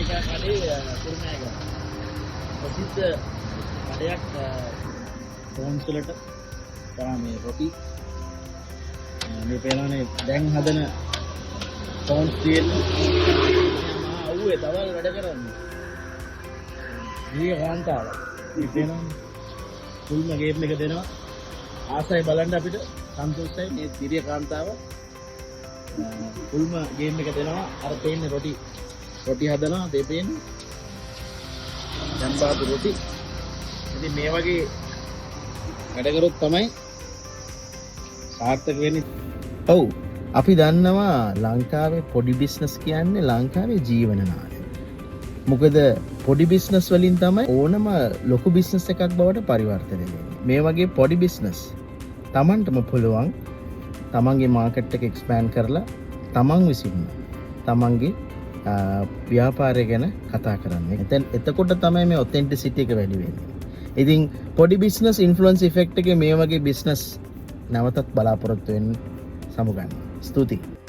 මල්ලිකා කඩේ කුරුණෑගල. ප්‍රසිද්ධ කඩයක් ෆෝන්ස් වලට කරා මේ රොටි මේ පේනවනේ දැන් හදන ෆෝන්ස් තියෙන්නේ මහා අවුවේ තවල් වැඩ කරන්නේ. මේ කාන්තාව මේ පේනවනේ ෆුල්ම ගේම් එක දෙනවා. ආසයි බලන්න අපිට සන්තෝෂයි මේ තිරිය කාන්තාව ෆුල්ම ගේම් එක දෙනවා. අර පේන්නේ රොටි හදනවා දෙපේන ජම්බාදු රොටි. ඉතින් මේ වගේ වැඩ කරොත් තමයි සාර්ථක වෙන්නේ. ඔව් අපි දන්නවා ලංකාවේ පොඩි බිස්නස් කියන්නේ ලංකාවේ ජීවන නාලය. මොකද පොඩි බිස්නස් වලින් තමයි ඕනම ලොකු බිස්නස් එකක් බවට පරිවර්තනය වෙන්නේ. මේ වගේ පොඩි බිස්නස් Tamanටම පුළුවන් තමන්ගේ මාකට් එක එක්ස්පෑන්ඩ් කරලා තමන් විසින්ම තමන්ගේ ව්‍යාපාරය ගැන කතා කරන්න. එතකොට තමයි මේ ඔතෙන්ටිසිටි එක වැඩි වෙන්නේ. ඉතින් පොඩි බිස්නස් ඉන්ෆ්ලුවන්ස් ඉෆෙක්ට් එකේ මේ වගේ බිස්නස් නැවතත් බලාපොරොත්තු වෙන්න සමුගන්න. ස්තුතියි.